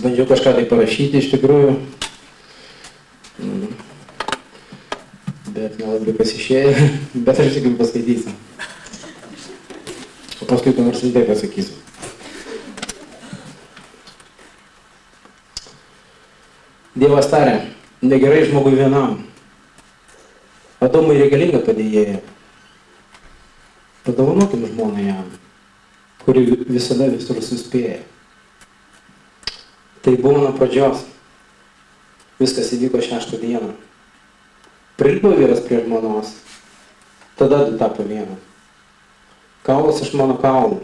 Bandžiau kažką tai parašyti iš tikrųjų, bet nelabai kas išėjo, bet aš tikiu paskaitysiu. O paskui ką nors rimtai pasakysiu. Dievas tarė, negerai žmogui vienam. Adomui reikalinga padėjėja. Padovanokim žmoną jam, kuri visada visur suspėja. Tai buvo nuo pradžios. Viskas įvyko 6 dieną. Prilipo vyras prie žmonos. Tada du tapo viena. Kaulas iš mano kaulų.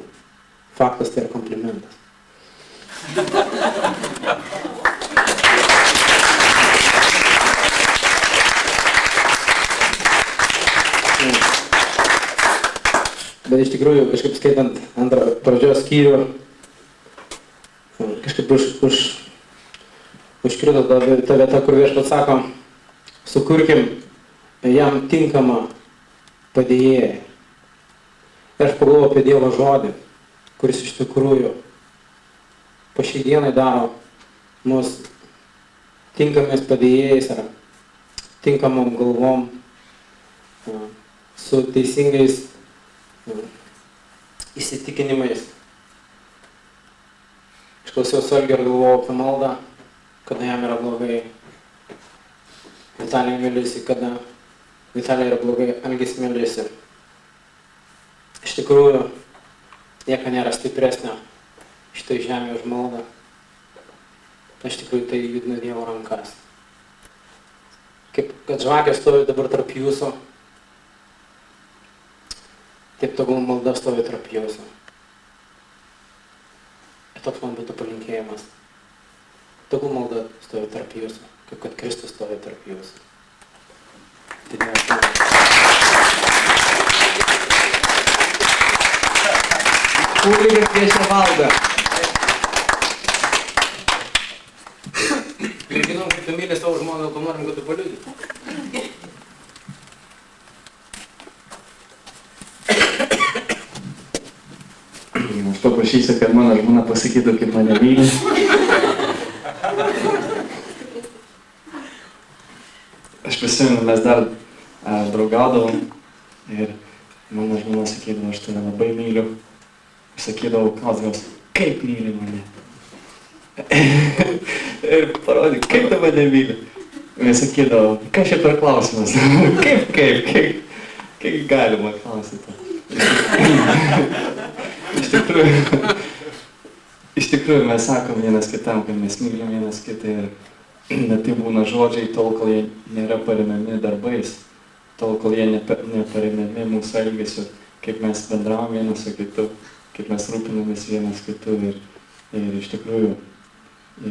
Faktas tai yra komplimentas. Bet iš tikrųjų, kažkaip skaitant antrą pradžios skyrių, kažkaip užkrito ta vieta, kur Viešpats sako, sukurkim jam tinkamą padėjėją. Ir aš pagalvoju apie Dievo žodį, kuris iš tikrųjų po šiai dienai daro mus tinkamais padėjėjais ar tinkamom galvom, su teisingais įsitikinimais. Išklausiau Algio ir galvojau apie maldą, kada jam yra blogai. Vitalija mylisi, kada Vitalija yra blogai, Algis mylisi. Iš tikrųjų, nieko nėra stipresnio šitoj žemėje už maldą. Iš tikrųjų, tai judina Dievo rankas. Kaip kad žvakė stovi dabar tarp jūsų, taip tegul malda stovi tarp jūsų. Ir toks man būtų palinkėjimas. Tegul malda stovi tarp jūsų, kaip kad Kristus stovi tarp jūsų. Tai Dievas man. Publika kviečia valdą. Ir žinom, kaip tu myli savo žmoną, ko norim, kad tu paliudytum. Aš paprašysiu, kad mano žmona pasakytų, kaip mane myli. Aš prisimenu, mes dar draugaudavom ir mano žmona sakydavo, aš tave labai myliu. Aš sakydavau, klausdavos, kaip myli mane. Ir parodyk, kaip tu mane myli. Ir sakydavau, kas čia per klausimas? Kaip galima klausyti? Iš tikrųjų mes sakom vienas kitam, kad mes mylim vienas kitą ir net tai būna žodžiai tol, kol jie nėra paremiami darbais, tol, kol jie neparemiami mūsų elgesiu, kaip mes bendravom vienas su kitu, kaip mes rūpinamės vienas kitu ir iš tikrųjų,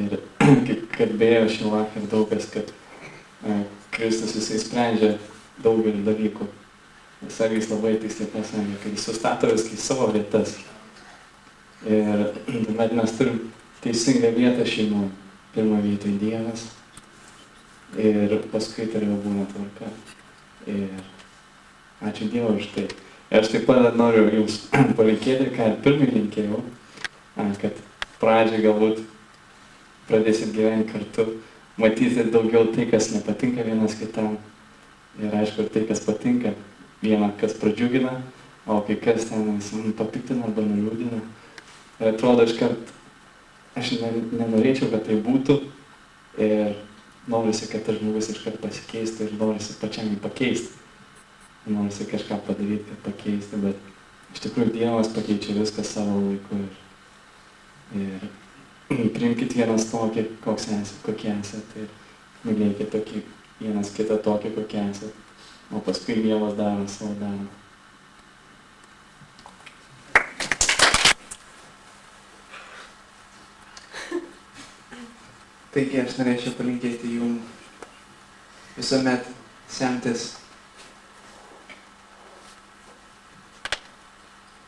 ir kaip kalbėjo šį vakarą daug kas, kad Kristus jisai sprendžia daugelį dalykų. Jis labai tiksliai pasakė, kad jis sustato viską į savo vietas. Ir tuomet mes turim teisingą vietą šeimoje. Pirmą vietą Dievas ir paskui tai jau būna tvarka. Ir ačiū Dievui už tai. Ir aš taip pat noriu jums palinkėti, ką ir pirmai linkėjau, kad pradžiai galbūt pradėsit gyventi kartu, matyti daugiau tai, kas nepatinka vienas kitam. Ir aišku, tai, kas patinka, viena, kas pradžiugina, o kai kas ten papiktina arba nuliūdina. Ir atrodo iškart, aš nenorėčiau, kad tai būtų ir norisi, kad tas žmogus iškart pasikeistų ir norisi pačiam jį pakeisti. Norisi kažką padaryti, kad pakeisti, bet iš tikrųjų Dievas pakeičia viską savo laiku ir priimkit vienas tokį, kokie esate ir mylėkit tokį vienas kitą tokį, kokie esate, o paskui Dievas daro savo darbą. Taigi aš norėčiau palinkėti jums visuomet semtis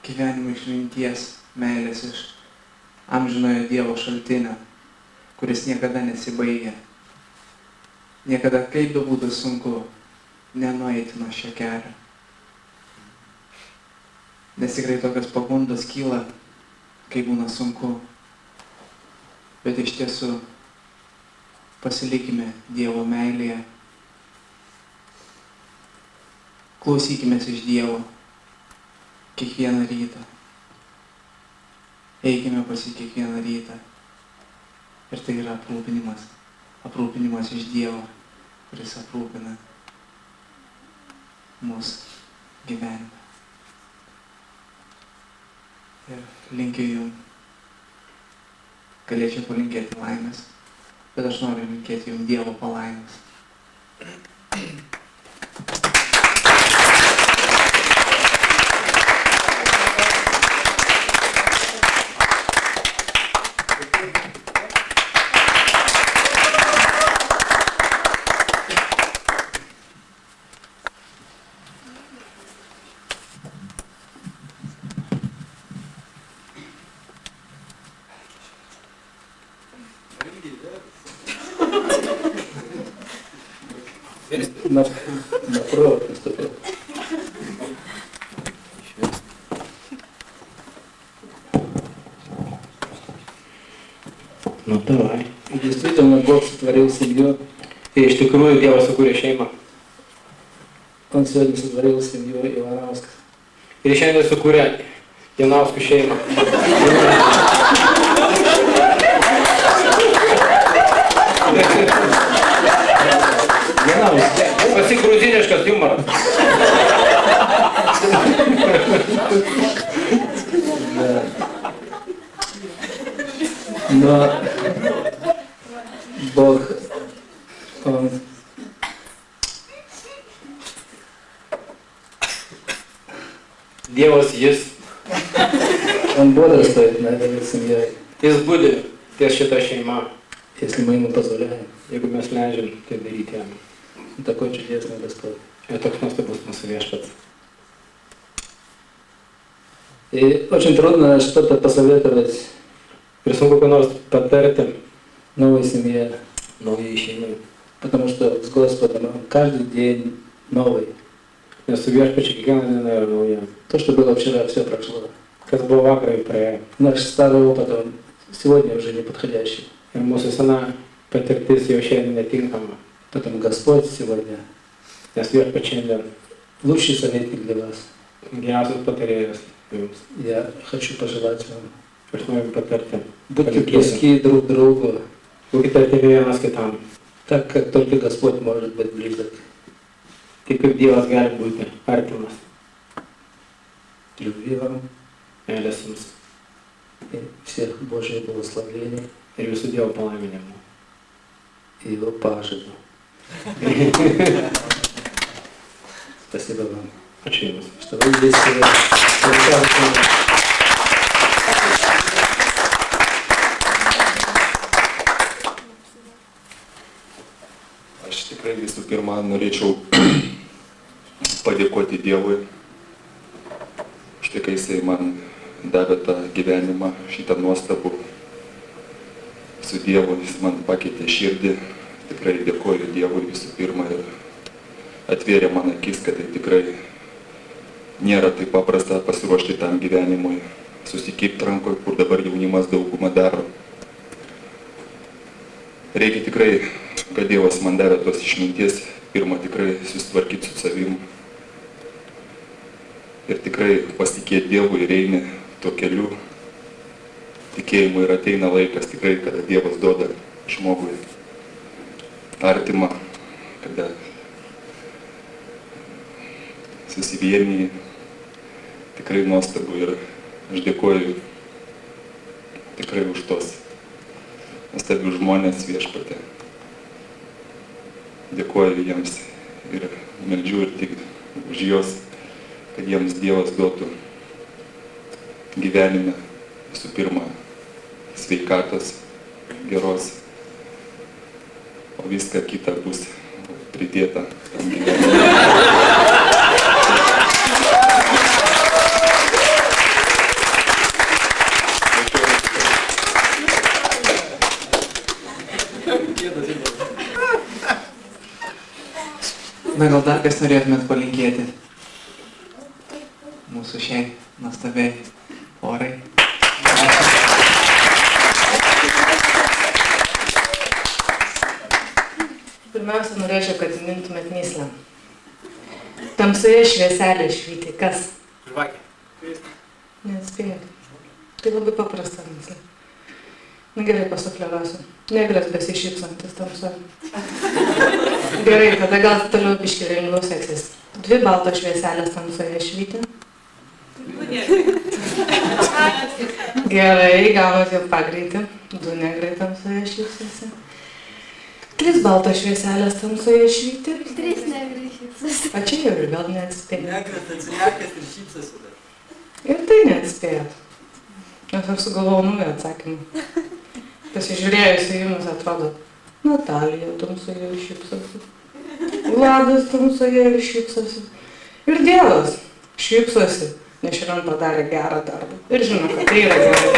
gyvenimo išminties, meilės iš amžinojo Dievo šaltinio, kuris niekada nesibaigia. Niekada kaip būtų sunku nenueiti nuo šio kelio. Nes tikrai tokios pagundos kyla kai būna sunku. Bet iš tiesų pasilikime Dievo meilėje. Klausykimės iš Dievo kiekvieną rytą. Eikime pas jį kiekvieną rytą. Ir tai yra aprūpinimas. Aprūpinimas iš Dievo, kuris aprūpina mūsų gyvenimą. Ir linkiu jums. Galėčiau palinkėti laimės, bet aš noriu linkėti jums Dievo palaimės. Напротив наступил. Nu, davai. И действительно, Бог сотворил семью. Ir iš tikrųjų Dievas sukūrė šeimą. Он сегодня сотворил семью Ивановских. Ir šiandien sukūrė Janauskų šeimą. Pasigruziniškas humoras. Да. Но Бог, Он Dievas jis бодрствует над этой семьей, budi ties šitą šeimą, если мы Ему позволяем. jeigu mes leidžiam tai daryti jam. Он такой чудесный Господь. Ir toks nuostabus mūsų viešpats. И очень трудно что-то посоветовать Ir sunku ką nors patarti новой семье, naujai šeimai. потому что с Господом Он каждый день новый. Nes su viešpačiu kiekvieną dieną yra nauja. То, что было vчера, все прошло. Kas buvo vakar jau praėjo. Наш старый опыт, он сегодня уже не подходящий. Ir mūsų sena patirtis jau šiandien netinkama. Поэтому Господь сегодня Nes viešpats šiandien лучший советник для вас. geriausias patarėjas jums. Я хочу пожелать вам. Aš noriu patarti. Будьте близки друг к другу, Būkite artimi vienas kitam. так как только Господь может быть близок. Taip kaip Dievas gali būti artimas. Любви вам Meilės jums. и всех Божьих благословений Ir visų Dievo palaiminimų. и Его пажиту. Спасибо вам, Ačiū Jums. что вы здесь сегодня. Aš tikrai visų pirma norėčiau padėkoti Dievui už tai, kai Jisai man davė tą gyvenimą, šitą nuostabų. Su Dievu Jis man pakeitė širdį. Tikrai dėkoju Dievui visų pirma ir atvėrė man akis, kad tai tikrai nėra taip paprasta pasiruošti tam gyvenimui, susikirpti rankoje, kur dabar jaunimas daugumą daro. Reikia tikrai, kad Dievas man davė tos išminties, pirmą tikrai susitvarkyti su savim. Ir tikrai pasitikėti Dievu ir eini tuo keliu. Tikėjimu ir ateina laikas tikrai, kada Dievas duoda žmogui artimą, kada susivienyji. Tikrai nuostabu ir aš dėkoju tikrai už tos nuostabius žmonės Viešpatie. Dėkoju jiems ir meldžiu ir tik už juos, kad jiems Dievas duotų gyvenime visų pirma sveikatos geros, o viską kita bus pridėta tam gyvenimui. Na, gal dar kas norėtumėt palinkėti mūsų šiai nuostabiai porai? Ačiū. Pirmiausia, norėčiau, kad įmintumėt myslę. Tamsoje švieselė švyti. Kas? Žvakė. Neatspėjau. Tai labai paprasta myslė. Na gerai, pasufliuosiu. Negras besišypsantis tamsoje. Gerai, tada gal toliau biškį lengviau seksis. 2 baltos švieselės tamsoje švyti. Gerai, gaunat jau pagreitį. 2 negrai tamsoje šypsosi. 3 baltos švieselės tamsoje švyti. 3 negrai šypsosi. A čia jau ir gal neatspėjau. Negras atsimerkęs ir šypsosi dar. Ir tai neatspėjot. Aš jau sugalvojau naują atsakymą. Pasižiūrėjus į jumis atrodo, Natalija tamsoje ir šypsosi. Vladas tamsoje ir šypsosi. Ir Dievas šypsosi, nes šiandien padarė gerą darbą. Ir žino, kad tai yra gerai.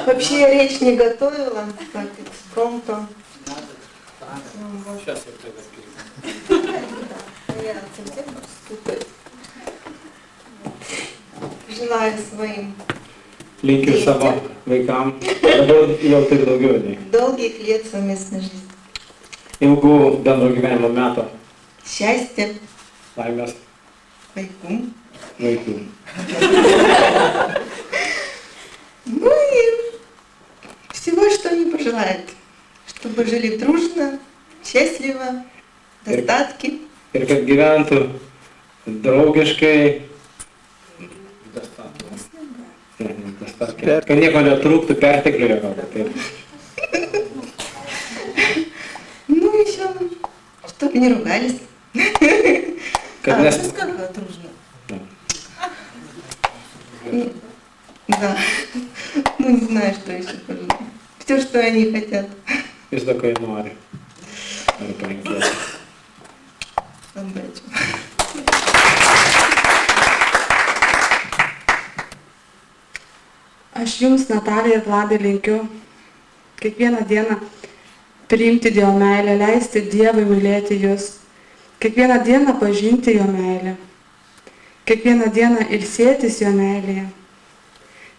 Вообще я речь не готовила, так экспромтом. Сейчас я тогда Я совсем поступаю. Желаю своим linkiu savo vaikam. Dabar jau tik daugiau nei. долгих лет совместной жизни. Ilgų bendro gyvenimo metų. Счастья, Laimės vaikų. vaikų. Ну и всего, что они пожелают. Чтобы жили дружно, счастливо, достатки. Ir kad gyventų draugiškai. Kad nieko netrūktų, pertekliuje galbūt. Taip. Ну и еще, чтобы не ругались. Kad nes... Сколько дружно. Да. Да. Ну не знаю, что еще пожелать. Все, что они хотят. Vis to, ko jie nori. Noriu palinkėti. Удачи. Aš jums, Natalija ir Vladai, linkiu kiekvieną dieną priimti Dievo meilę, leisti Dievui mylėti jūs, kiekvieną dieną pažinti jo meilę, kiekvieną dieną ilsėtis jo meilėje.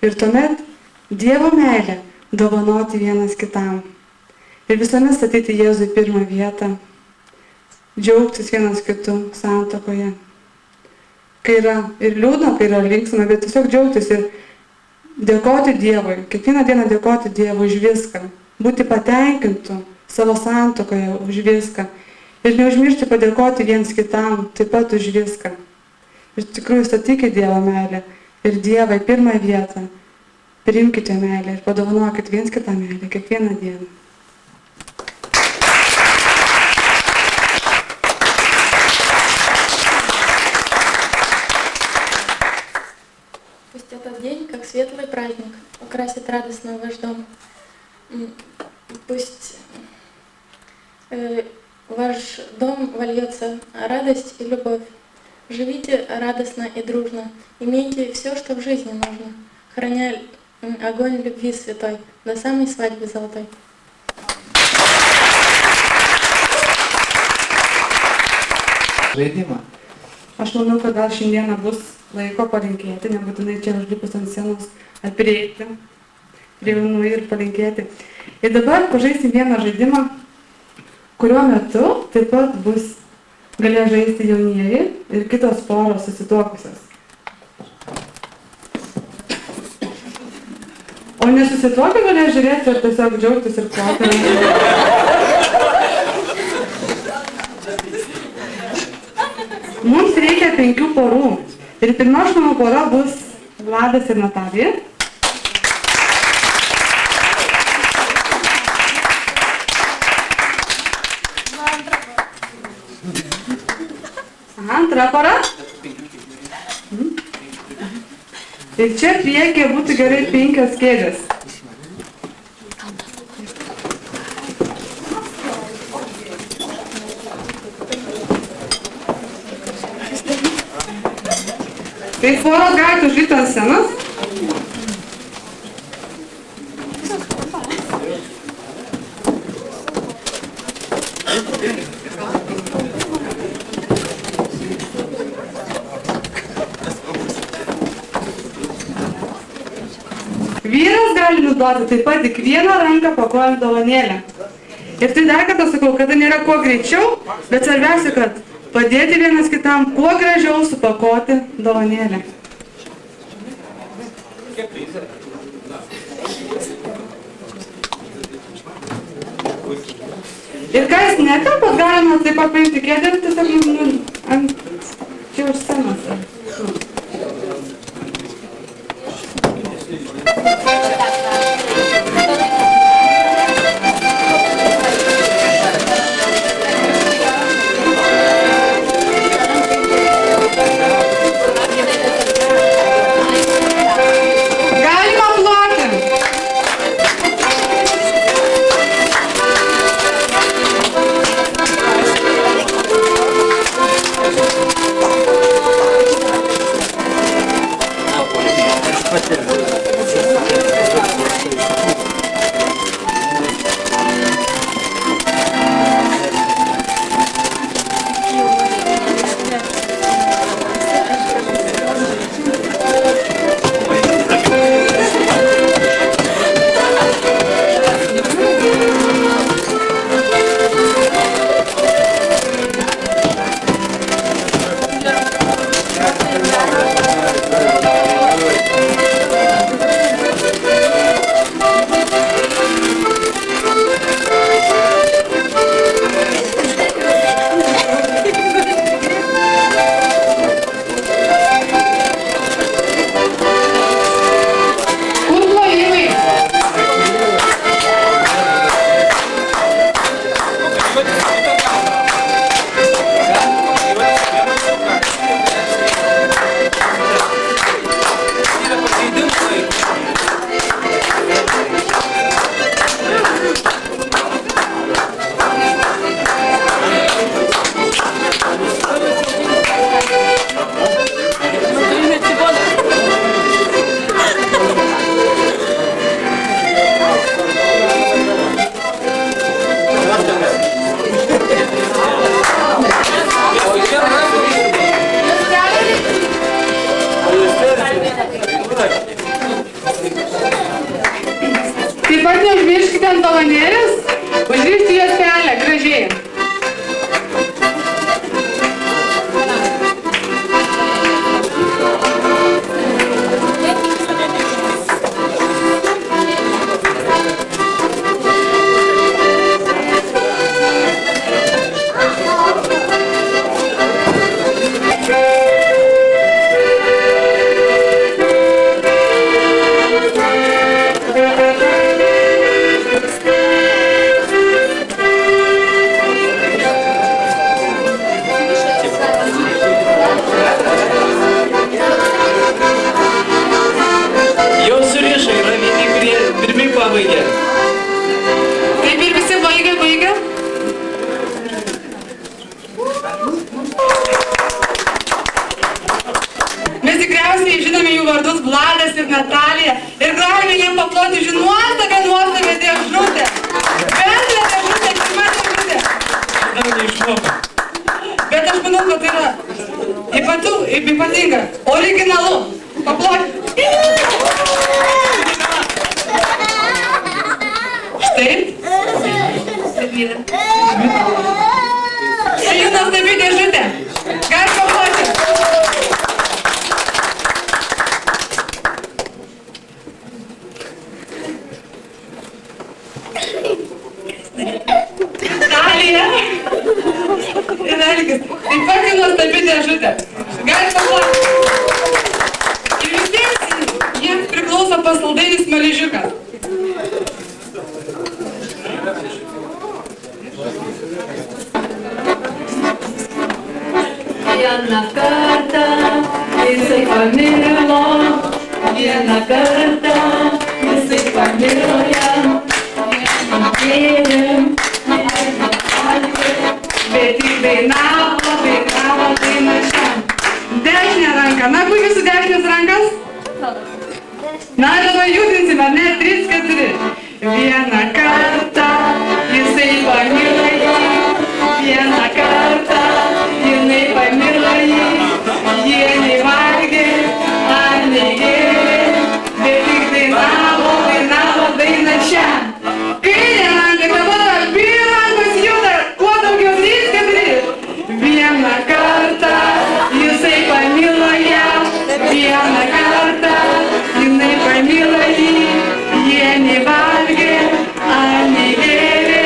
Ir tuomet Dievo meilę dovanoti vienas kitam. Ir visuomet statyti Jėzui pirmą vietą, džiaugtis vienas kitu santuokoje. Kai yra ir liūdna, kai yra linksma, bet tiesiog džiaugtis ir dėkoti Dievui, kiekvieną dieną dėkoti Dievui už viską, būti patenkintų savo santuokoje už viską ir neužmiršti padėkoti viens kitam taip pat už viską. Ir tikrųjų statykite Dievo meilę ir Dievą į pirmą vietą, priimkite meilę ir padovanokite viens kitą meilę kiekvieną dieną. Пусть этот день, как светлый праздник, украсит радостно ваш дом. Пусть ваш дом вольется радость и любовь. Живите радостно и дружно. Имейте все, что в жизни нужно, храня огонь любви святой до самой свадьбы золотой. Žaidimą. Aš manau, kad gal šiandieną bus laiko palinkėti, nebūtinai čia užlipus ant scenos ar prieiti prie jaunų ir palinkėti. Ir dabar pažaisim vieną žaidimą, kurio metu taip pat bus galės žaisti jaunieji ir kitos poros susituokusios. O nesusituokę galės žiūrėti ir tiesiog džiaugtis ir ploti. Mums reikia 5 porų. Ir pirma žmonių pora bus Vladas ir Natalija. Antra pora. Ir čia priekyje būtų gerai 5 kėdės. Tai poros galite užlipti ant scenos. duoti taip pat tik vieną ranką pakuojant dovanėlę. Ir tai dar kartą sakau, kad tai nėra kuo greičiau, bet svarbiausia, kad padėti vienas kitam kuo gražiau supakoti dovanėlę. Ir ką jūs netelpat, galima taip pat paimti kėdę ir tiesiog ant čia už scenos. Taip pat neužmirškite ant dovanėlės, užrišti jos pelę gražiai. Taip ir visi baigė. Mes tikriausiai žinome jų vardus Vladas ir Natalija ir galime jiem paploti už nuostabią dėžutę. Bendrą dėžutę, pirmą dėžutę. Bet aš manau, kad tai yra ypatinga, originalu. Paploti. Štai. Tai jų nuostabi dėžutė. Gali paploti. Italija. Ir Algis. Taip pat jų nuostabi dėžutė. Gali paploti. Ir visiems jiems priklauso pasaldainis Smaližiukas. Vieną kartą jisai pamilo, vieną kartą jisai pamilo jam, vieną Bet jis dainavo dainą šiam. Dešinė ranka. Na, kur jūsų dešinės rankas? Na, dabar judinsime, ne, 3, 4. Vieną kartą jisai pamilo jį, vieną kartą jinai pamilo jį, jie nei valgė, ar nei gėrė, bet tik dainavo Vieną kartą jinai pamilo jį, jie nevalgė, ani gėrė,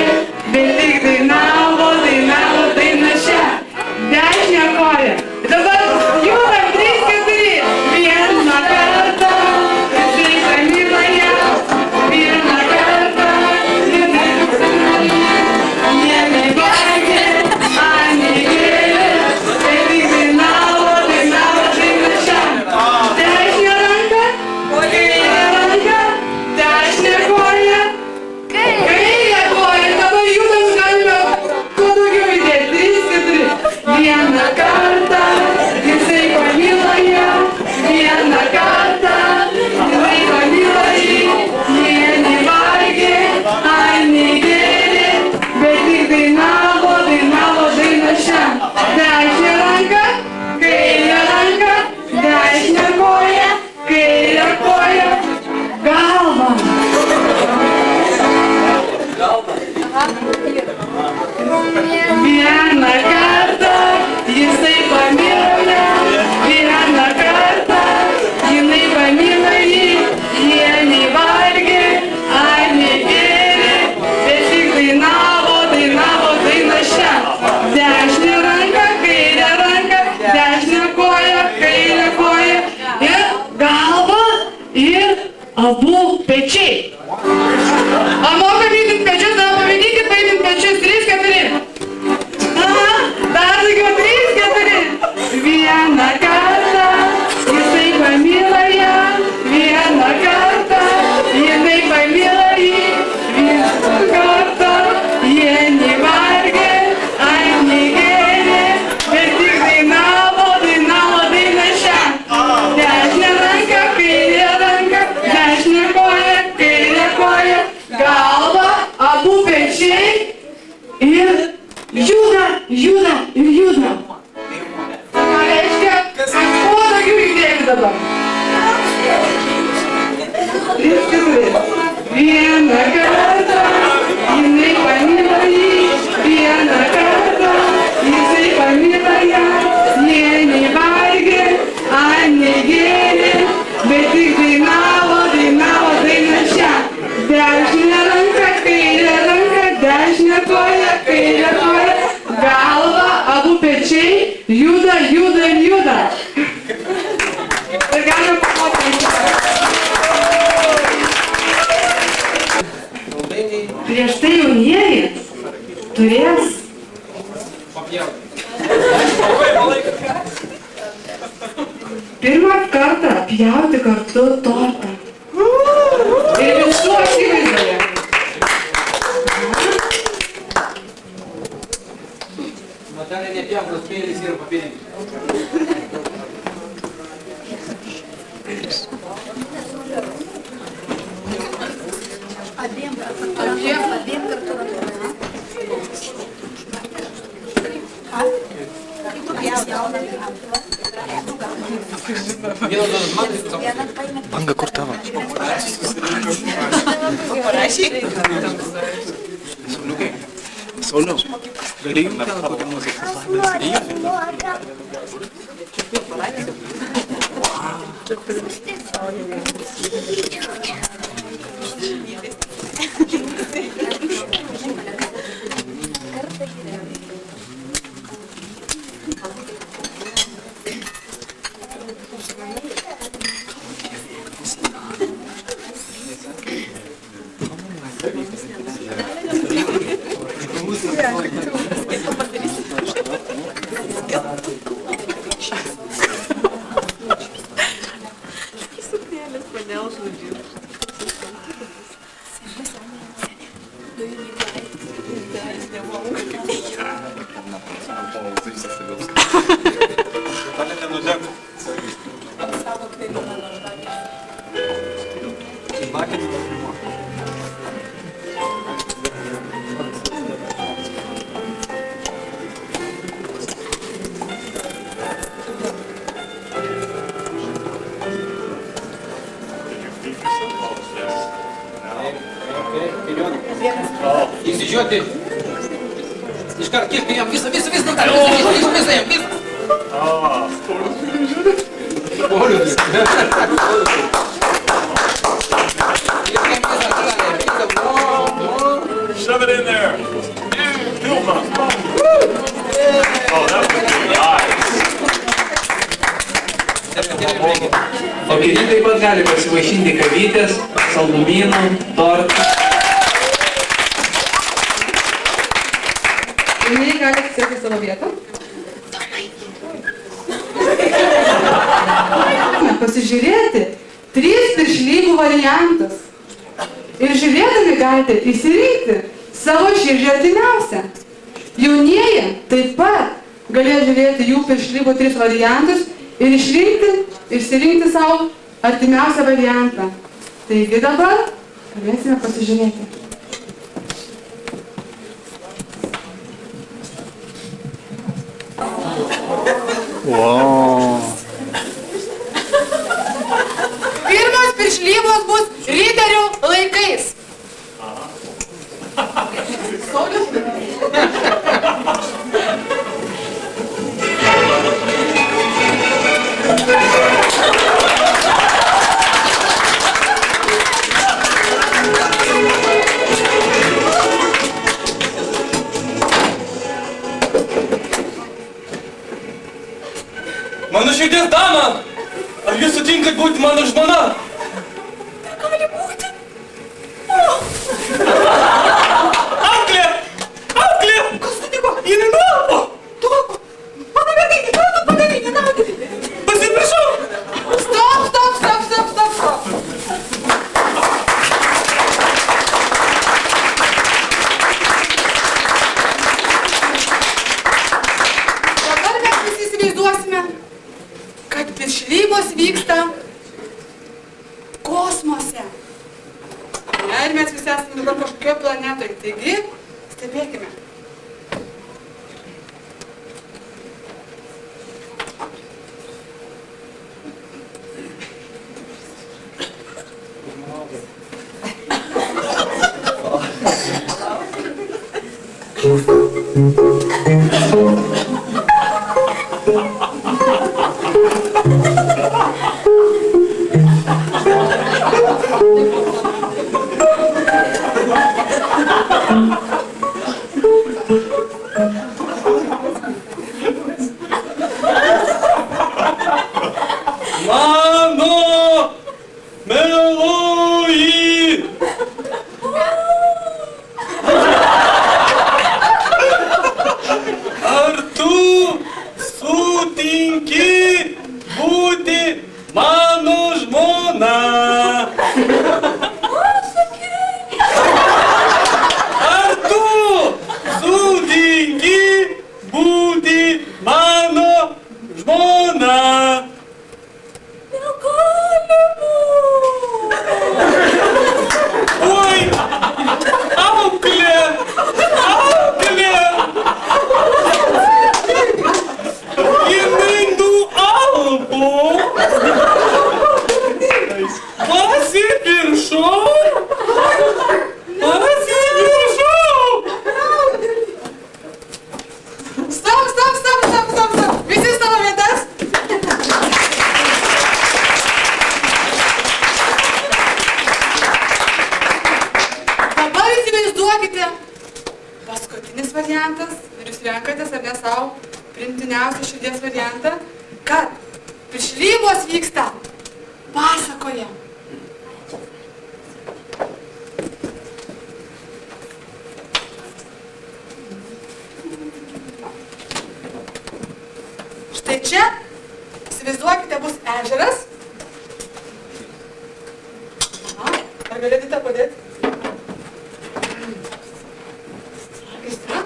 bet tik dainavo dainą šią. Dešinę koją. Dabar judam 3-4. Vieną kartą jisai pamilo ją, vieną kartą jinai pamilo jį, jie nevalgė, ani gėrė, bet tik dainavo dainą šią. Dešinę ranką, kairę ranką, dešinę koją, kairę koją. Dabar judam, galime kuo daugiau įdėti. 3-4. Vieną kartą jisai pamilo ją, vieną kartą jinai pamilo jį, jie nevalgė, ani gėrė, bet tik dainavo dainą šią. Dešinę ranką, kairę ranką, dešinę koją, kairę koją, galvą. Vieną kartą jisai pamilo ją, vieną kartą jinai pamilo jį, jie nevalgė, ani gėrė, bet tik dainavo dainą šią. Dešinę ranką, kairę ranką, dešinę koją, kairę koją ir galva ir abu pečiai. Ar moka vykdyti pečius, dar pavydykit vaidinti pečius. 3-4. Aha, dar daugiau 3-4. Vieną kartą jisai pamilo ją, vieną kartą jinai pamilo jį, vieną kartą jie nevalgė, ani gėrė, bet tik dainavo dainą šią. Dešinę ranką, kairę ranką, dešinę koją, kairę koją, galva, abu pečiai ir juda. Tai reiškia, kad kuo daugiau įdėti dabar. 3-4. Vieną kartą jinai pamilo jį, vieną kartą jisai pamilo ją, jie nevalgė, ani gėrė, bet tik dainavo dainą šią. Dešinę ranką, kairę ranką, dešinę koją, kairę koją, galva, abu pečiai, juda. Ir galime pamokinti. Prieš tai jaunieji turės pirmą kartą pjauti kartu tortą. Ir visų akivaizdoje. Natalija nepjauna, smėlis yra papėdėmis. Abiem kartu. Banga, kur tavo? Sauliau, gali jungti kokią muziką? Įsižiūrėti. Iškart kiškai jam visą, Natalija, visą jam, visą. Polius. Shove it in there. Pilma. Oh, that was nice. O kiti taip pat gali pasivaišinti kavytės, saldumynų, tortų. Jaunieji gali atsisėsti savo vietą. Pasižiūrėti 3 piršlybų variantus. Ir žiūrėdami galite įsirinkti savo širdžiai artimiausią. Jaunieji taip pat galės žiūrėti jų piršlybų 3 variantus ir išsirinkti savo artimiausią variantą. Taigi dabar galėsime pasižiūrėti. Wow. Pirmos piršlybos bus riterių laikais. Saulius? Mano širdies dama, ar jūs sutinkat būti mano žmona? Gali būti. Auklė! Auklė! Kas nutiko? Jinai nualpo! Tu, mano mergaitė, ką tu padarei, nenaudėlį? Pasiprašau! Stop! Dabar mes visi įsivaizduosime, kad piršlybos vyksta kosmose. Ir mes visi esame dabar kažkokioje planetoje, taigi stebėkime. Mano mieloji! Ar tu sutinki būti mano žmona? Ar tu sutinki būti mano žmona? Oi! Auklė! Auklė! Jinai nualpo! Pasipiršau! Stop! Visi savo vietas. Dabar įsivaizduokite paskutinis variantas ir jūs renkatės ar ne savo priimtiniausią širdies variantą, kad piršlybos vyksta pasakoje. Štai čia, įsivaizduokite, bus ežeras. Ar galėtumėte padėti? Aistra?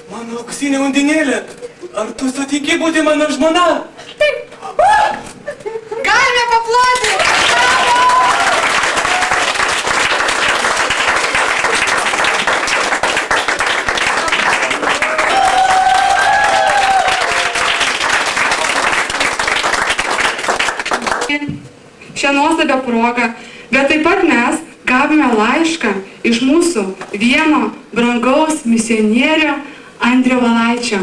Mano auksinė undinėlė, ar tu sutinki būti mano žmona? Taip. Galime paploti. Šią nuostabią progą, bet taip pat mes gavome laišką iš mūsų vieno brangaus misionierių Andriaus Valaičio.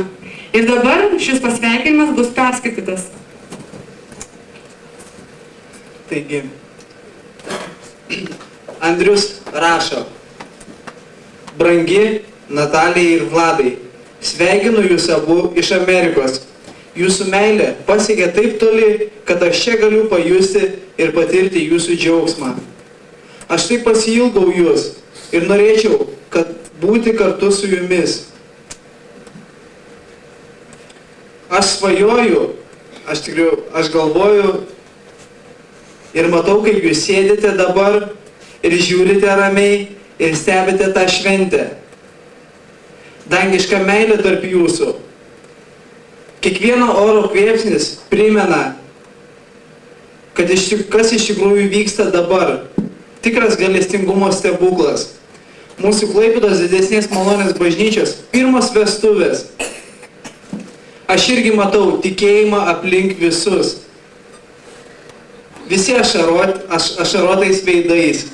Ir dabar šis pasveikinimas bus perskaitytas. Taigi, Andrius rašo: Brangi Natalijai ir Vladai, sveikinu jūs abu iš Amerikos. Jūsų meilė pasiekė taip toli, kad aš čia galiu pajusti ir patirti jūsų džiaugsmą. Aš taip pasiilgau jūs ir norėčiau, kad būti kartu su jumis. Aš svajoju, aš galvoju ir matau, kaip jūs sėdite dabar ir žiūrite ramiai ir stebite tą šventę. Dangiška meilė tarp jūsų. Kiekvieno oro kvėpsnis primena, kas iš tikrųjų vyksta dabar. Tikras gailestingumo stebuklas. Mūsų Klaipėdos didesnės malonės bažnyčios pirmos vestuvės. Aš irgi matau tikėjimą aplink visus. Visi ašarotais veidais.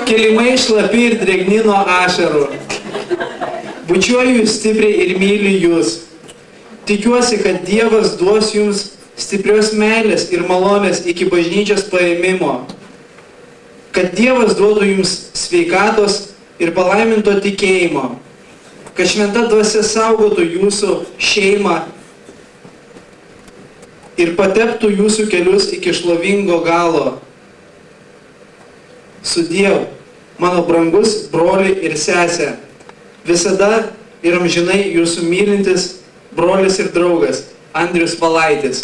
Kilimai šlapi ir drėgni nuo ašarų. Bučiuoju jūs stipriai ir myliu jūs. Tikiuosi, kad Dievas duos jums stiprios meilės ir malonės iki bažnyčios paėmimo. Kad Dievas duotų jums sveikatos ir palaiminto tikėjimo. Kad šventa dvasia saugotų jūsų šeimą ir pateptų jūsų kelius iki šlovingo galo. Sudiev, mano brangus broli ir sesė. Visada ir amžinai jūsų mylintis brolis ir draugas Andrius Valaitis.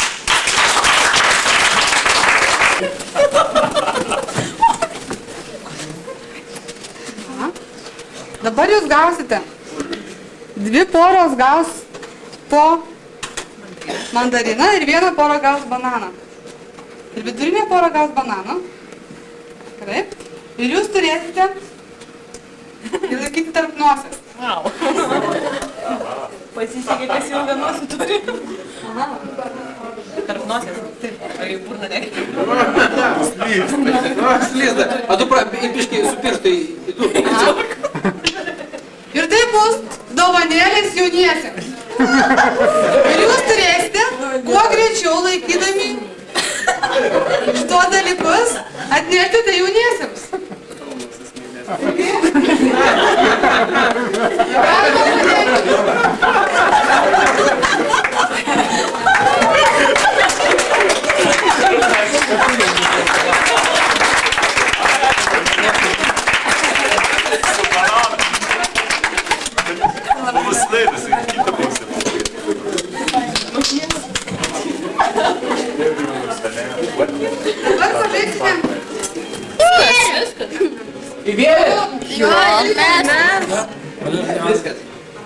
Dabar jūs gausite. 2 poros gaus po mandariną ir 1 pora gaus bananą. Ir vidurinė pora gaus bananą. Taip. Ir jūs turėsite įlaikyti tarp nosies. Pasisekė, kas ilgą nosį turi. Tarp nosies. Taip. Ar jau burna degė? Slizda. A tu biškai su pirštai į tu. Ir tai bus dovanėlės jauniesiems. Ir jūs turėsite, kuo greičiau laikydami šitos dalykus, atnešti tai jauniesiems. Dabar pabėgsime.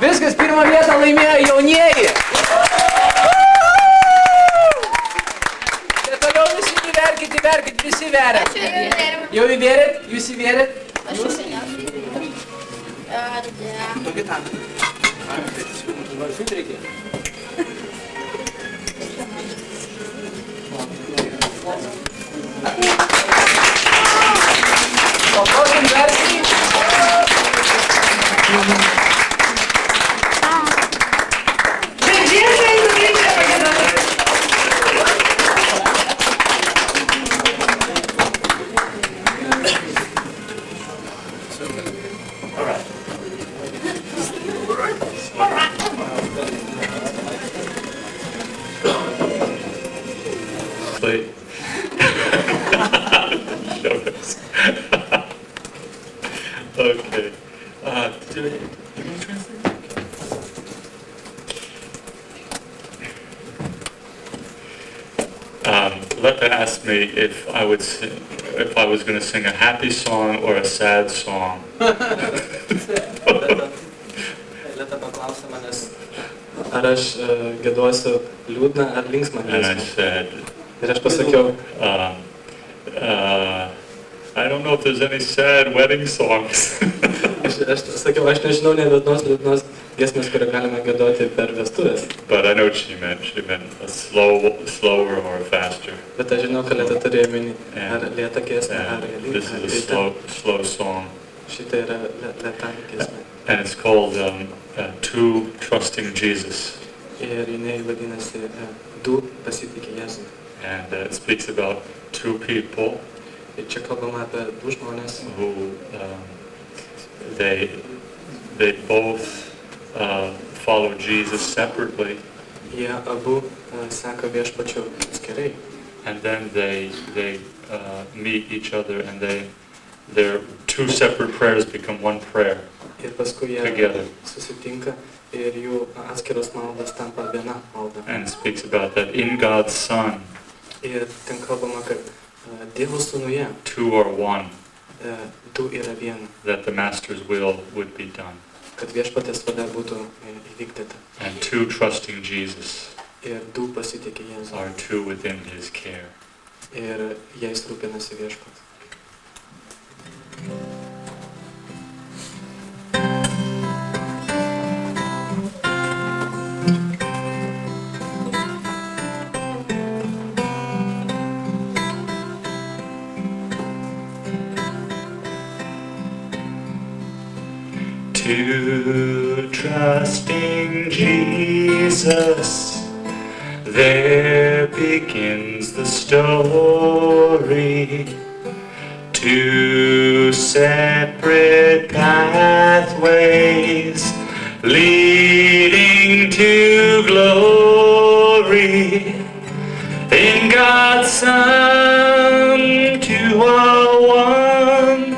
Viskas, pirmą vietą laimėjo jaunieji. Ir toliau visi įverkit, visi veriat. Jau įvėrėt, jūs įvėrėt? Aš seniausiai. Tokį tam. Važiuot reikia. Paprosim garsiai. Okay. Do you translate? Letta asked me if I was going to sing a happy song or a sad song. Leta paklausė manęs, ar aš giedosiu liūdną ar linksmą And I giesmę. said, Ir aš pasakiau, I don't know if there's any sad wedding songs. aš sakiau, aš nežinau ne vienos liūdnos giesmės, kurią galime giedoti per vestuvės. But I know what she meant. She meant a slower or faster. Bet aš žinau, kad Leta turėjo minį ar lėtą giesmę, ar This is a lėtą. slow song. Šitą yra lėta giesmė. And it's called To Trusting Jesus. Ir jinai vadinasi Du pasitikė Jėzų. And it speaks about two people Ir čia kalbama apie du žmonės, who they both follow Jesus separately. Jie abu seka viešpačiu atskirai. And then they meet each other, and their two separate prayers become one prayer Ir paskui jie together. susitinka ir jų atskiros maldos tampa viena malda. And it speaks about that in God's Son, Ir ten kalbama, kad Dievo sūnuje two are one, du yra viena, that the Master's will would be done. kad viešpatės valia būtų įvykdyta. And two trusting Jesus Ir du pasitikė Jėzų. are two within His care. Ir jais rūpinasi viešpats. To trusting Jesus, there begins the story. Two separate pathways leading to glory. In God's Son, two are one,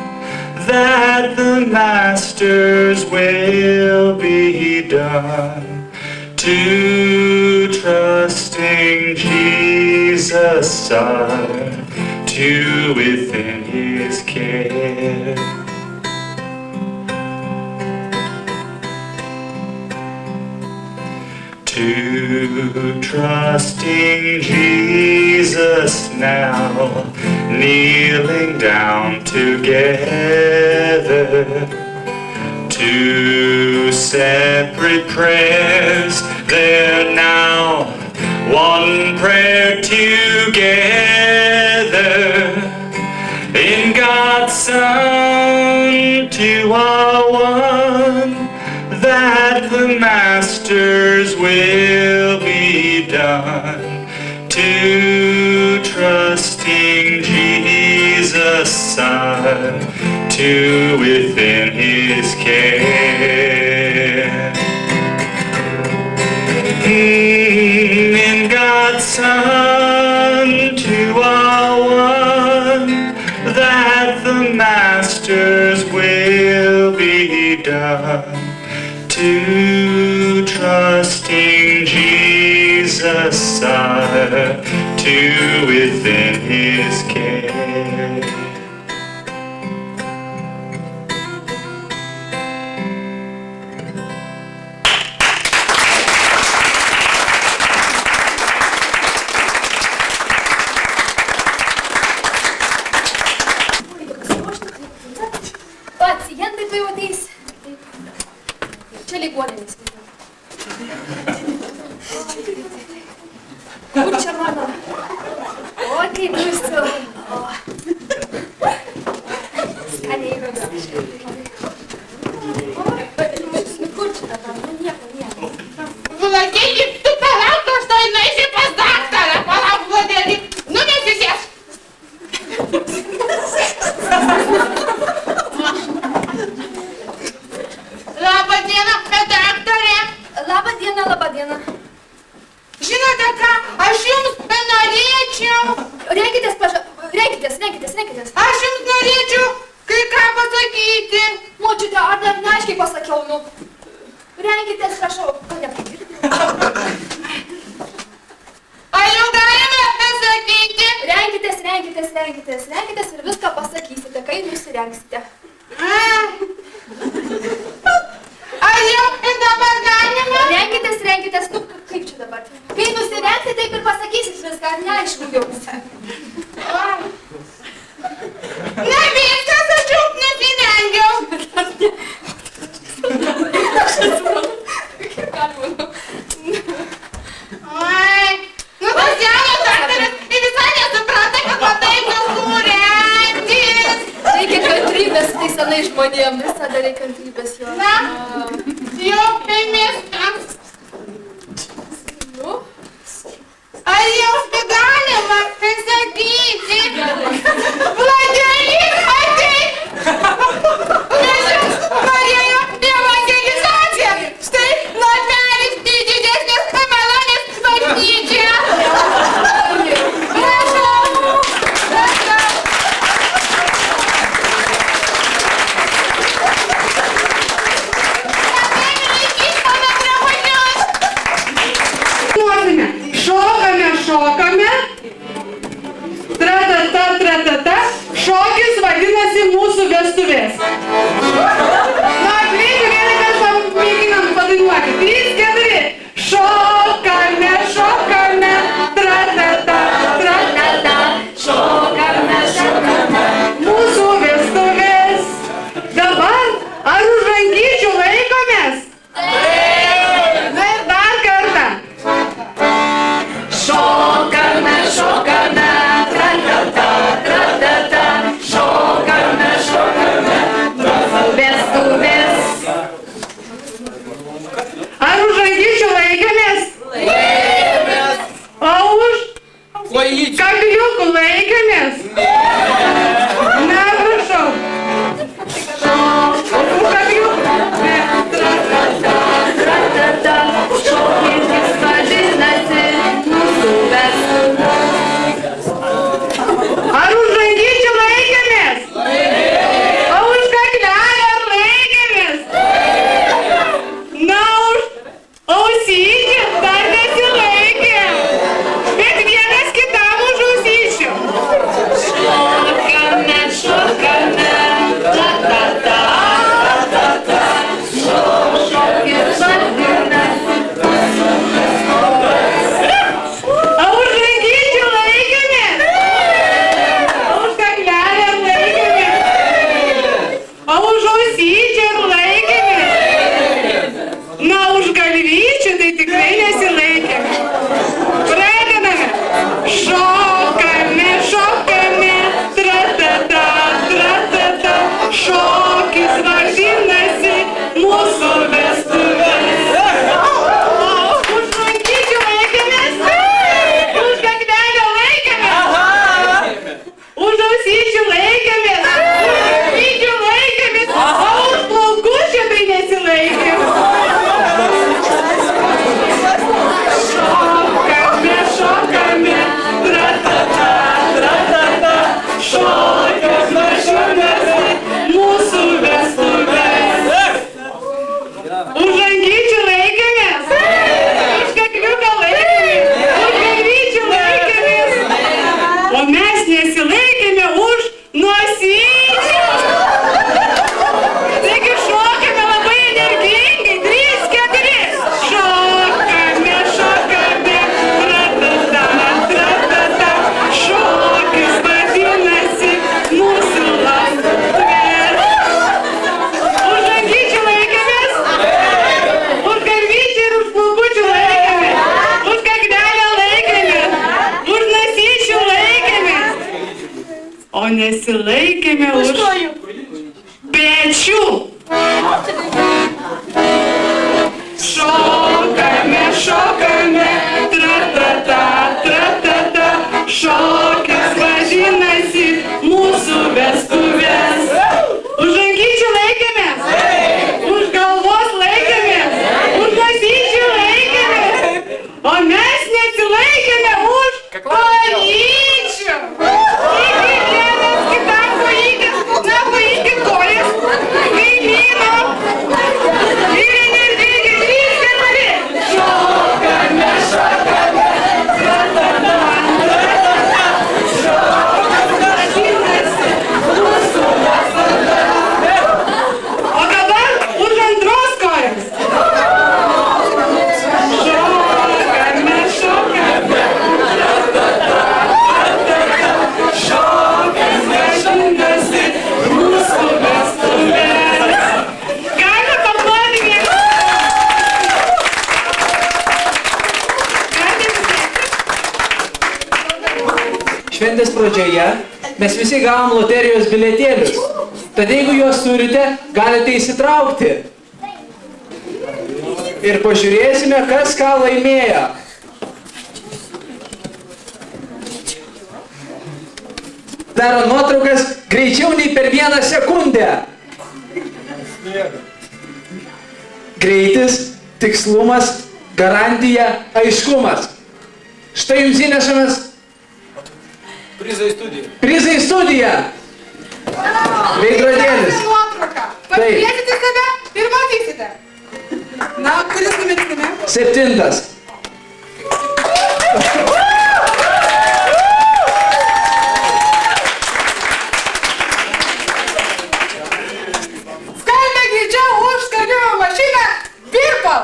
that the Master's will be done. To trusting Jesus are two within His care. To trusting Jesus now, kneeling down together. Two separate prayers, they're now one prayer together. In God's Son, two are one, that the Master's will be done. To trusting Jesus are two within His care. In God's Son, two are one, that the Master's will be done. To trusting Jesus are two within His care. Pacientai tuoj ateis. Čia ligoninės. Kur čia mano? O, kaip jūsų. Skaniai jums. Kur čia dabar? Nieko. Vladėlį, tu palauk, aš tai nueisi pas daktarą. Palauk, Vladėlį. Numesisės. Labą dieną, daktarė. Labą dieną. Žinote ką, aš jums norėčiau. Renkitės. Aš jums norėčiau kai ką pasakyti. Močiute, ar dar neaiškiai pasakiau, nu. Renkitės, prašau. Gal nepagirdė? Ar jau galime pasakyti? Renkitės ir viską pasakysite, kai nusirengsite. Ar jau ir dabar galime? Renkitės, nu kaip čia dabar? Kai nusirengsite, taip ir pasakysit viską, ar neaišku jums. Na viskas, aš jau nusirengiau. Oi, nu tas jaunas daktaras ir visai nesupranta, kad man taip surengtis. Reikia kantrybės tai senai žmonėm, visada reikia kantrybės jo. Na, jau mes. Nu? Ar jau galima pasakyti? Vladelį, ateik! Mes jums norėjom evangelizaciją. Štai lapelis į didesnės kamalonės bažnyčią. Prašau! Šokame. Tratata. Šokis vadinasi mūsų vestuvės. Na, greitai vieną kartą mėginam padainuoti. 3, 4. Šokame. Tratata. Šokame. Mūsų vestuvės. Dabar ar už rankyčių laikomės? Na ir dar kartą. Šokame, tratata, šokame, vestuvės. Ar už rankyčių laikėmės? Laikėmės. O už kakliukų laikėmės? Na, prašau. Už kakliukų. Tratata, šokis vadinasi mūsų vestuvės. Ar už rankyčių laikėmės? O už kaklelį ar laikėmės? Na, už ausyčių dar nesilaikėm. Bet vienas kitam už ausyčių. Šokame, tratata, šokis vadinasi. O už rankyčių laikėmės? O už kaklelį laikėmės? O už ausyčių laikėmės? Na, už galvyčių tai tikrai nesilaikėm. Pradedame. Šokame, tratata, šokis vadinasi mūsų vestuvės. Už rankyčių laikėmės? Už kaklelio laikėmės? Už ausyčių laikėmės? Už galvyčių laikėmės? O už plaukučių tai nesilaikėm. Šokame, tratata, šokis vadinasi mūsų vestuvės. Už rankyčių laikėmės? Už kakliuką laikėmės? Už galvyčių laikėmės? O mes nesilaikėme už nosyčių. Taigi šokame labai energingai. 3, 4. Šokame, tratata, šokis vadinasi mūsų vestuvės. Už rankyčių laikėmės? Už galvyčių ir už plaukučių laikėmės? Už kaklelio laikėmės? Už nosyčių laikėmės? O nesilaikėme už pečių. Šokame, tratata, šokis vadinasi mūsų vestuvės. Už rankyčių laikėmės? Už galvos laikėmės? Už nosyčių laikėmės? O mes nesilaikėme už kojyčių. Taigi vienas kitam kojytės. Na, pradžioje mes visi gavom loterijos bilietėlius. Tad jeigu juos turite, galite įsitraukti. Ir pažiūrėsime, kas ką laimėjo. Daro nuotraukas greičiau nei per 1 sekundę. Greitis, tikslumas, garantija, aiškumas. Štai jums įnešamas Prizai studija. prizai į studiją. Veidrodėlis. Nuotrauką. Pažiūrėsite save ir matysite. Na, kuris numeris name? 7. Skalbė greičiau už skalbimo mašiną. Virpal.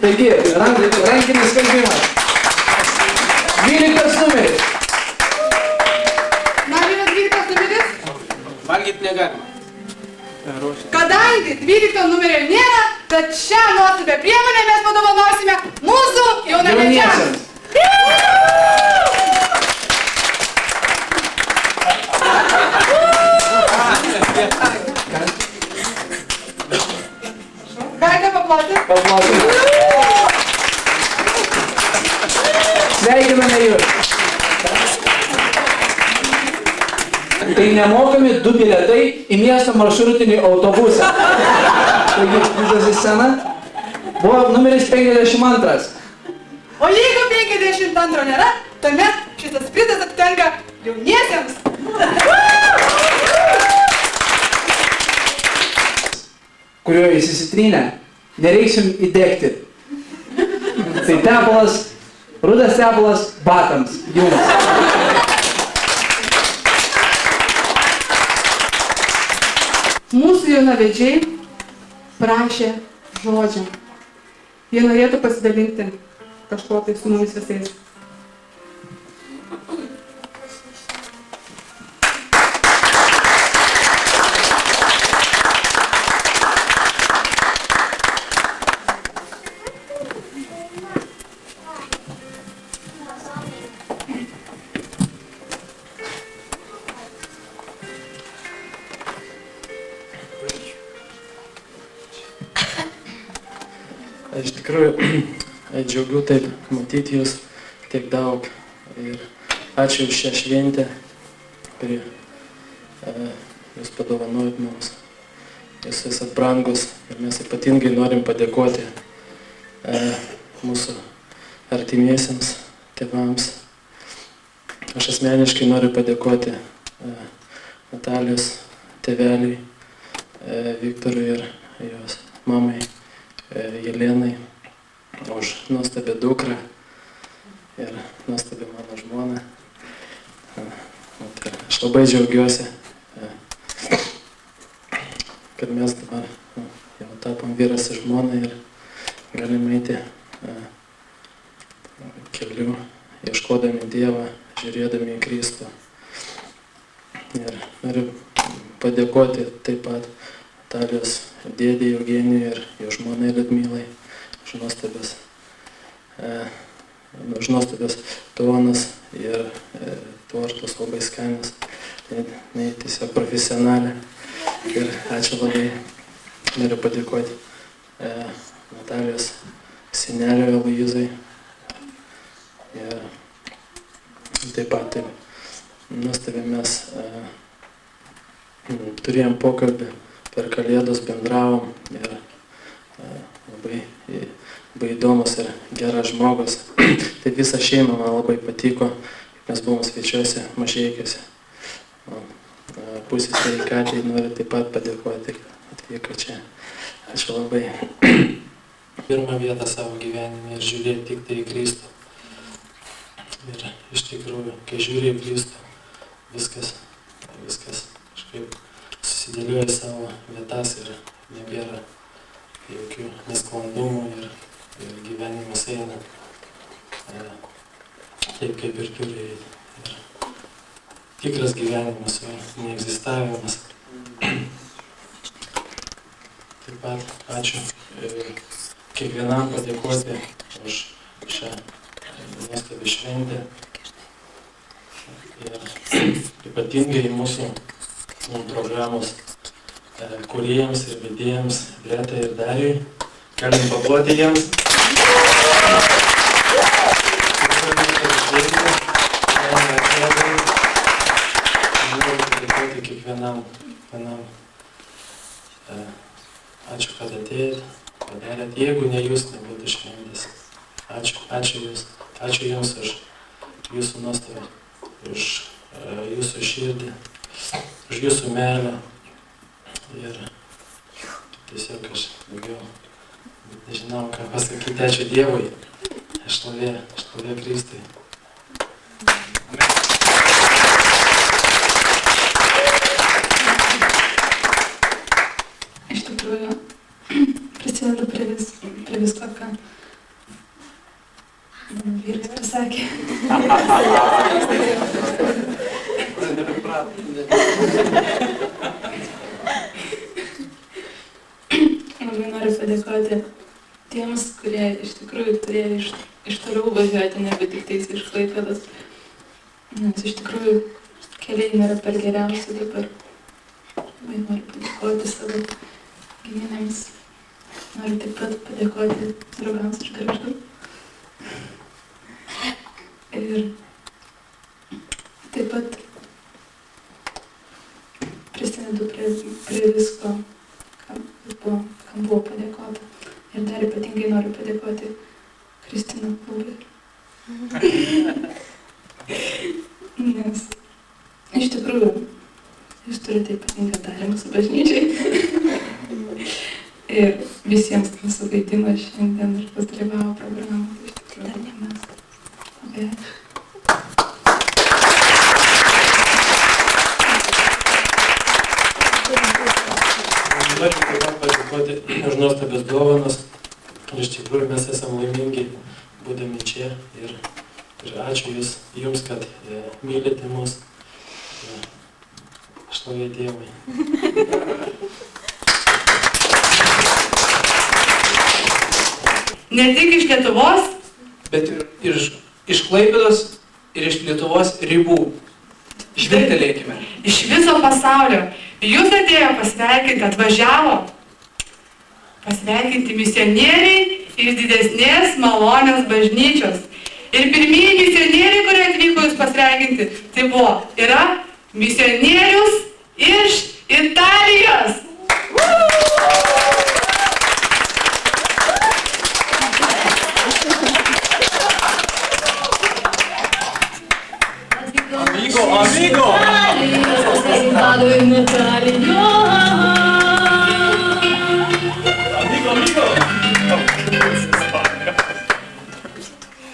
Taigi, rankinis skalbimas. 12 numeris. Na, yra 12 numeris. Valgyti negalima. Kadangi 12 numerio nėra, tad šią nuostabią priemonę mes padovanosime mūsų jaunamečiams. Galite paploti? Sveikiname jūs. Tai nemokami 2 bilietai į miesto maršrutinį autobusą. Taigi, visas į sceną. Buvo numeris 52. O jeigu 52 nėra, tuomet šitas prizas atitenka jauniesiems. Kurio jūs įsitrynę, nereiks jums įdegti. Tai tepalas, rudas tepalas batams jums. Mūsų jaunavedžiai prašė žodžio. Jie norėtų pasidalinti kažko tai su mumis visais. Iš tikrųjų, džiaugiu taip matyti jūs tiek daug ir ačiū už šią šventę, kurį jūs padovanojot mums. Jūs esat brangus ir mes ypatingai norim padėkoti mūsų artimiesiems tėvams. Aš asmeniškai noriu padėkoti Natalijos tėveliui, Viktorui ir jos mamai Jelenai už nuostabią dukrą ir nuostabią mano žmoną. Aš labai džiaugiuosi, kad mes dabar jau tapom vyras ir žmona ir galime eiti keliu, ieškodami Dievą, žiūrėdami į Kristų. Ir noriu padėkoti taip pat Natalijos dėdė Eugenijui ir jo žmonai Liudmilai už nuostabias dovanas ir tortus labai skanius. Jinai tiesiog profesionalė. Ir ačiū labai. Noriu padėkoti Natalijos senelio Aloyzui. Ir taip pat taip nuostabiai mes turėjom pokalbį. Per Kalėdas bendravom ir labai įdomus ir geras žmogus. Tai visa šeima man labai patiko, mes buvom svečiuose Mažeikiuose. Pusseserei Katei noriu taip pat padėkoti, kad atvyko čia. Ačiū labai. Pirmą vietą savo gyvenime ir žiūrėti tik tai į Kristų. Ir iš tikrųjų, kai žiūri į Kristų, viskas kažkaip susidėlioja savo vietas ir nebėra jokių nesklandumų ir gyvenimas eina taip, kaip ir turi eiti. Ir tikras gyvenimas, o neegzistavimas. Taip pat ačiū kiekvienam padėkoti už šią nuostabią šventę. ir ypatingai mūsų programos kūrėjams ir vedėjams Gretai ir Dariui. Galim paploti jiems. Noriu padėkoti kiekvienam. Ačiū, kad atėjot, padarėt. Jeigu ne jūs, nebūtų šventės. Ačiū jūs. Ačiū jums už jūsų nuostabą, už jūsų širdį, už jūsų meilę. Ir tiesiog aš daugiau nežinau, ką pasakyti. Ačiū Dievui. Šlovė Kristui. Iš tikrųjų, prisidedu prie visko, ką vyras pasakė. Labai noriu padėkoti tiems, kurie iš tikrųjų turėjo iš toliau važiuoti, nebe tik tais iš Klaipėdos. Nes iš tikrųjų keliai nėra per geriausi dabar. Labai noriu padėkoti savo giminėms. Noriu taip pat padėkoti draugams iš Gargždų. Ir taip pat prisidedu prie visko, kam buvo padėkota. Ir dar ypatingai noriu padėkoti Kristina Klubai. Nes iš tikrųjų jūs turite ypatingą darį mūsų bažnyčiai. Ir visiems mūsų vaidino šiandien ir kas dalyvavo programą. Iš tikrųjų, dar ne mes. Labai ačiū. Noriu taip pat padėkoti už nuostabias dovanas. Iš tikrųjų mes esame laimingi būdami čia ir ačiū jums, kad mylite mus. Šlovė Dievui. Ne tik iš Lietuvos, bet ir iš Klaipėdos ir iš Lietuvos ribų. Žvilgtelėkime. Iš viso pasaulio. Jūs atėjo pasveikinti, atvažiavo pasveikinti misionieriai iš didesnės malonios bažnyčios. Ir pirmieji misionieriai, kurie atvyko jūs pasveikinti, tai yra misionierius iš Italijos. Amigo!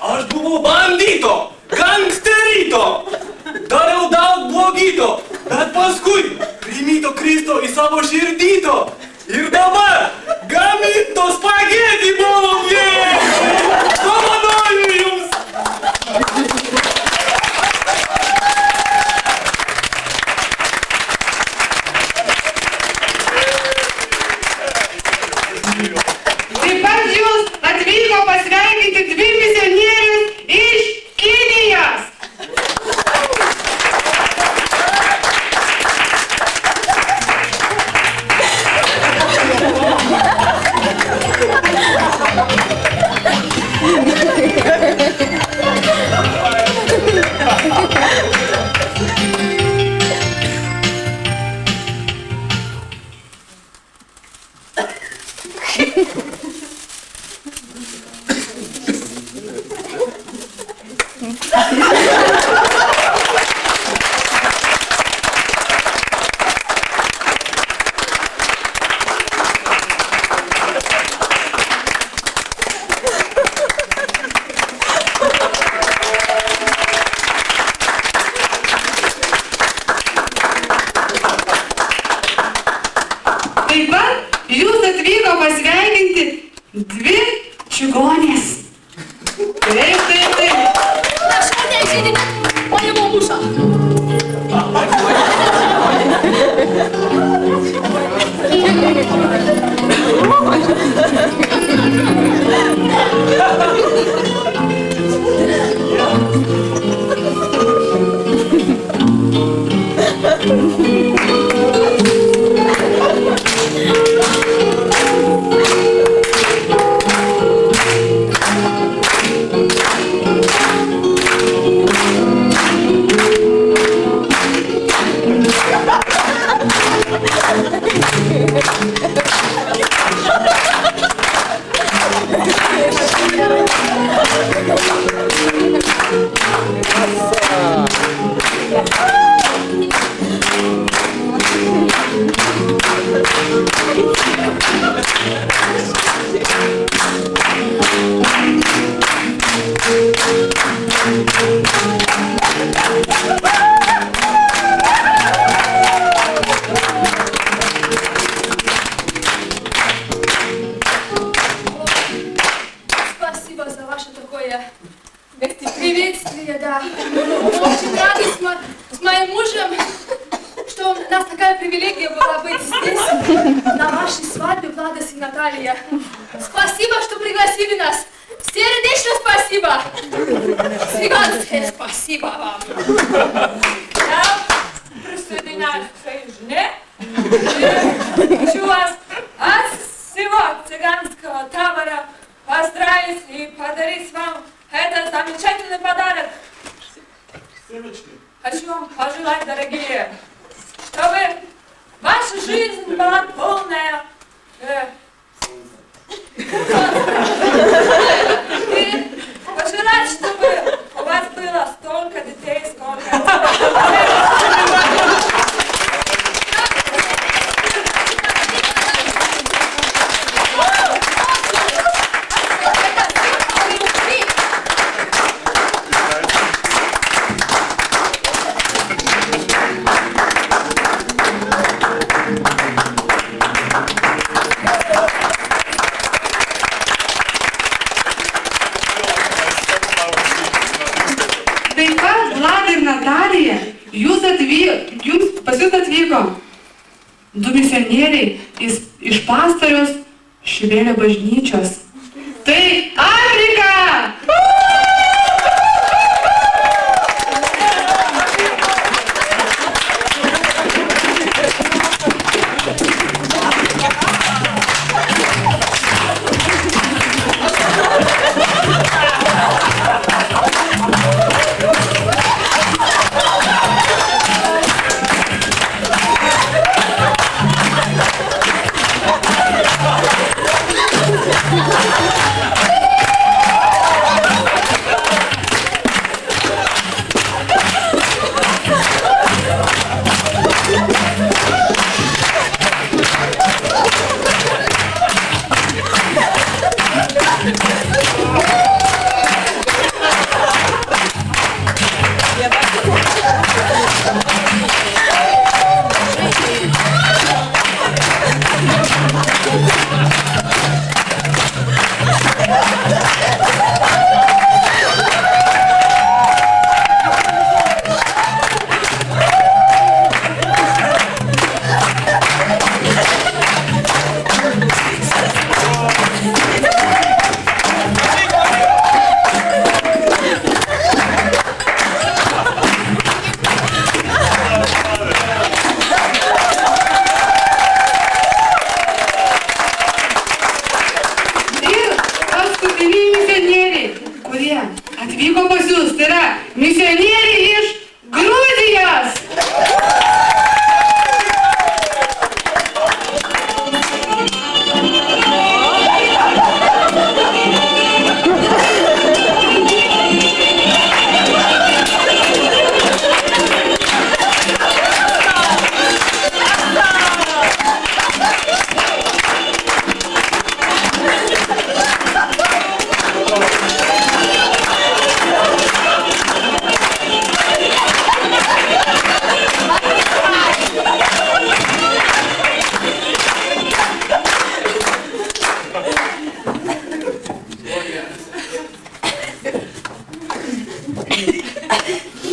Aš buvau bandito, gangsterito, dariau daug blogito, bet paskui primito Kristo į savo širdyto. Ir dabar gaminto spagėti bologė! Dovanoju jums! Taip pat jūs atvyko pasveikinti 2 misionierius iš Kinijos. Taip pat jūs atvyko pasveikinti 2 čigonės. Taip. Aš nežinau, paėmau mušą. Наталья, да. Очень рада с моим мужем, что у нас такая привилегия была быть здесь, на вашей свадьбе, Владос и Наталья. Спасибо, что пригласили нас. Сердечно спасибо. Цыганское спасибо вам. Я присоединяюсь к своей жене. Хочу вас от всего цыганского табора поздравить и подарить вам этот замечательный подарок. Хочу вам пожелать, дорогие, чтобы ваша жизнь была полная и пожелать, чтобы у вас было столько детей, сколько... Taip pat Vlad ir Natalija, jums pas jūs atvyko du misionieriai iš pastoriaus Šilėlio bažnyčios. Tai Afrika! Atvyko pas jūs, tai yra misionieriai iš Gruzijos.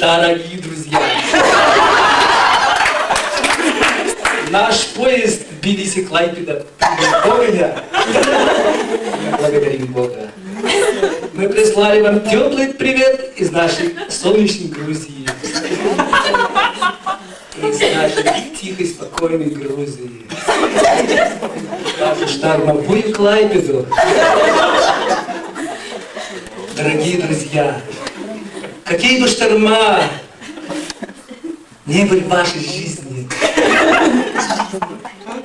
Дорогие друзья, наш поезд Тбилиси-Клайпеда вовремя. Благодарим Бога. Мы прислали вам теплый привет из нашей солнечной Грузии. Из нашей тихой, спокойной Грузии. В штормовую Клайпеду. Дорогие друзья, какие бы шторма не были в вашей жизни,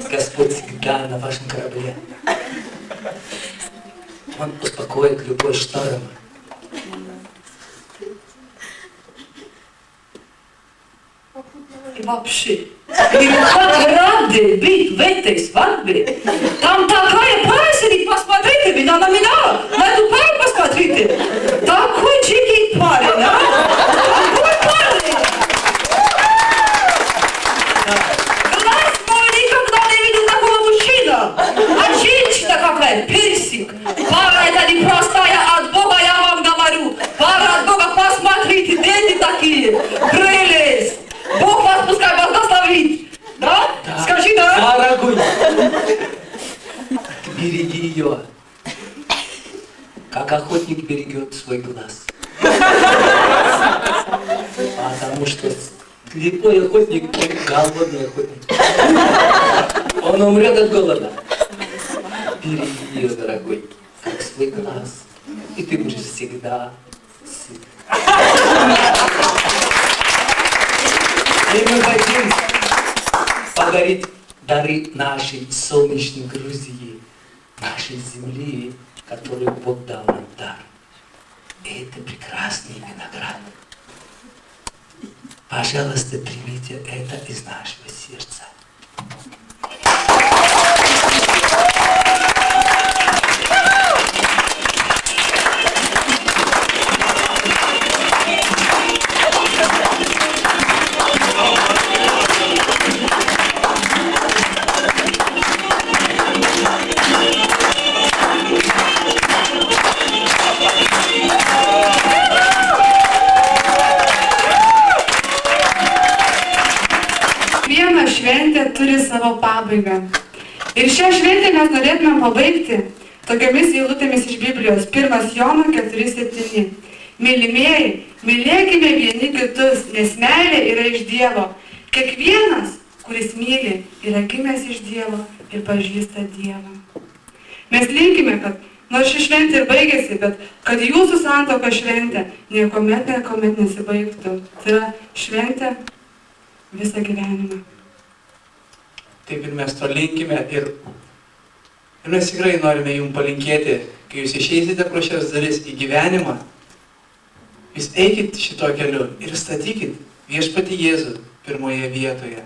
Господь всегда на вашем корабле. Он успокоит любой шторм. И вообще, мы так рады быть в этой свадьбе. Там такая праздник, посмотрите, вы на меня, на эту пару посмотрите. Такой чикий парень, а? Такой парень. Глаз мой никогда не видел такого мужчину. А женщина какая, персик. Пара это не простая от Бога, я вам говорю. Пара от Бога, посмотрите. береги ее, как охотник берегет свой глаз. Потому что слепой охотник, голодный охотник, он умрет от голода. Береги ее, дорогой, как свой глаз, и ты будешь всегда сыт. И мы хотим подарить дары нашей солнечной Грузии, нашей земли, которую Бог дал нам дар. И это прекрасный виноград. Пожалуйста, примите это из нашего сердца. Kiekviena šventė turi savo pabaigą. Ir šią šventę mes norėtume pabaigti tokiamis eilutėmis iš Biblijos. 1 Jono 4:7. Mylimieji, mylėkime vieni kitus, nes meilė yra iš Dievo. Kiekvienas, kuris myli, yra gimęs iš Dievo ir pažįsta Dievą. Mes linkime, kad nors ši šventė ir baigėsi, bet kad jūsų santuoka šventė niekuomet nesibaigtų. Tai yra šventė visą gyvenimą. Taip ir mes to linkime ir mes tikrai norime jums palinkėti, kai jūs išeisite pro šias duris į gyvenimą, jūs eikit šito keliu ir statykit viešpatį Jėzų pirmoje vietoje.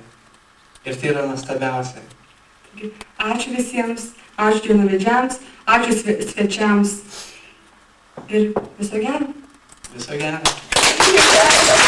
Ir tai yra nuostabiausia. Ačiū visiems, ačiū jaunavedžiams, ačiū svečiams ir viso gero. Viso gero.